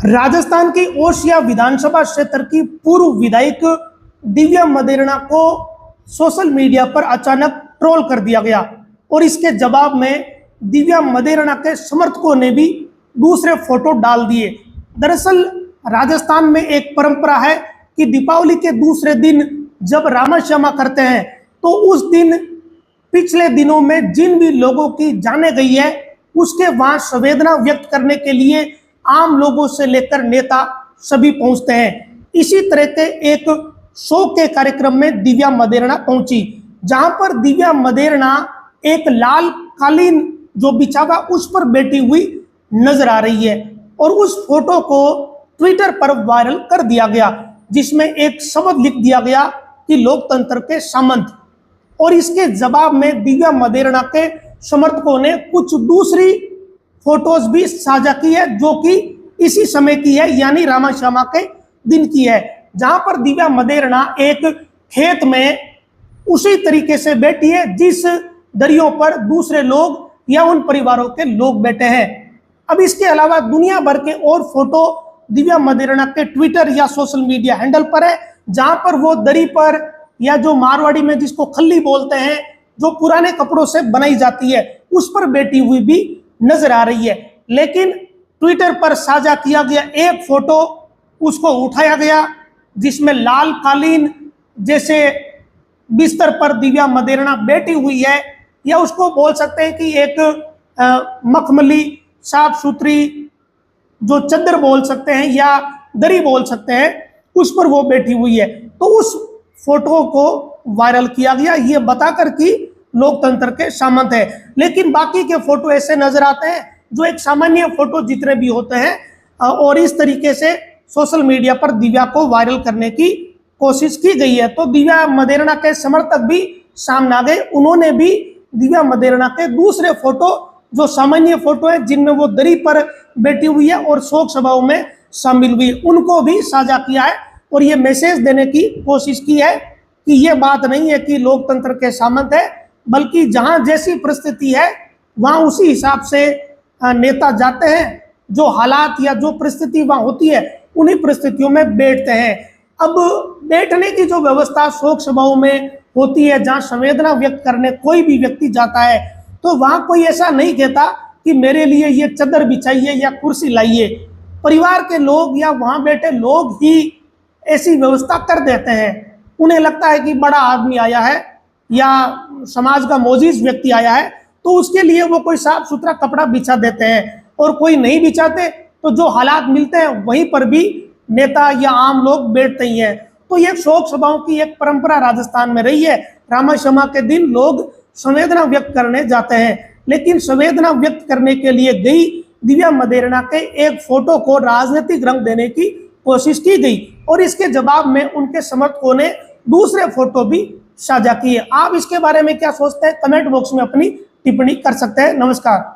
राजस्थान की ओसिया विधानसभा क्षेत्र की पूर्व विधायक दिव्या मदेरणा को सोशल मीडिया पर अचानक ट्रोल कर दिया गया और इसके जवाब में दिव्या मदेरणा के समर्थकों ने भी दूसरे फोटो डाल दिए। दरअसल राजस्थान में एक परंपरा है कि दीपावली के दूसरे दिन जब रामा क्षमा करते हैं तो उस दिन पिछले दिनों में जिन भी लोगों की जाने गई है उसके वहां संवेदना व्यक्त करने के लिए आम लोगों से लेकर नेता सभी पहुंचते हैं। इसी तरह के एक शो के कार्यक्रम में दिव्या मदेरणा पहुंची, जहां पर दिव्या मदेरणा एक लाल कालीन जो बिछा हुआ उस पर बैठी हुई नजर आ रही है और उस फोटो को ट्विटर पर वायरल कर दिया गया, जिसमें एक शब्द लिख दिया गया कि लोकतंत्र के सामंत। और इसके जवाब में दिव्या मदेरणा के समर्थकों ने कुछ दूसरी फोटोज भी साझा की है जो कि इसी समय की है, यानी रामा क्षमा के दिन की है, जहां पर दिव्या मदेरणा एक खेत में उसी तरीके से बैठी है जिस दरियों पर दूसरे लोग या उन परिवारों के लोग बैठे हैं। अब इसके अलावा दुनिया भर के और फोटो दिव्या मदेरणा के ट्विटर या सोशल मीडिया हैंडल पर है, जहां पर वो दरी पर या जो मारवाड़ी में जिसको खल्ली बोलते हैं, जो पुराने कपड़ों से बनाई जाती है, उस पर बैठी हुई भी नजर आ रही है। लेकिन ट्विटर पर साझा किया गया एक फोटो उसको उठाया गया जिसमें लाल कालीन जैसे बिस्तर पर दिव्या मदेरणा बैठी हुई है, या उसको बोल सकते हैं कि एक मखमली साफ सुथरी जो चद्दर बोल सकते हैं या दरी बोल सकते हैं, उस पर वो बैठी हुई है। तो उस फोटो को वायरल किया गया ये बताकर कि लोकतंत्र के सामंत है। लेकिन बाकी के फोटो ऐसे नजर आते हैं जो एक सामान्य फोटो जितने भी होते हैं, और इस तरीके से सोशल मीडिया पर दिव्या को वायरल करने की कोशिश की गई है। तो दिव्या मदेरणा के समर्थक भी सामने आ गए, उन्होंने भी दिव्या मदेरणा के दूसरे फोटो जो सामान्य फोटो है जिनमें वो दरी पर बैठी हुई है और शोक सभाओं में शामिल हुई, उनको भी साझा किया है और ये मैसेज देने की कोशिश की है कि ये बात नहीं है कि लोकतंत्र के सामंत है, बल्कि जहां जैसी परिस्थिति है वहां उसी हिसाब से नेता जाते हैं, जो हालात या जो परिस्थिति वहां होती है उन्हीं परिस्थितियों में बैठते हैं। अब बैठने की जो व्यवस्था शोक सभाओं में होती है, जहां संवेदना व्यक्त करने कोई भी व्यक्ति जाता है, तो वहां कोई ऐसा नहीं कहता कि मेरे लिए ये चादर बिछाइए या कुर्सी लाइए। परिवार के लोग या वहां बैठे लोग ही ऐसी व्यवस्था कर देते हैं। उन्हें लगता है कि बड़ा आदमी आया है या समाज का मोजीज व्यक्ति आया है, तो उसके लिए वो कोई साफ सुथरा कपड़ा बिछा देते हैं, और कोई नहीं बिछाते तो जो हालात मिलते हैं वहीं पर भी नेता या आम लोग बैठते ही हैं। तो ये शोक सभाओं की एक परंपरा राजस्थान में रही है। रामा क्षमा के दिन लोग संवेदना व्यक्त करने जाते हैं, लेकिन संवेदना व्यक्त करने के लिए गई दिव्या मदेरणा के एक फोटो को राजनीतिक रंग देने की कोशिश की गई और इसके जवाब में उनके समर्थकों ने दूसरे फोटो भी साझा किए। आप इसके बारे में क्या सोचते हैं? कमेंट बॉक्स में अपनी टिप्पणी कर सकते हैं। नमस्कार।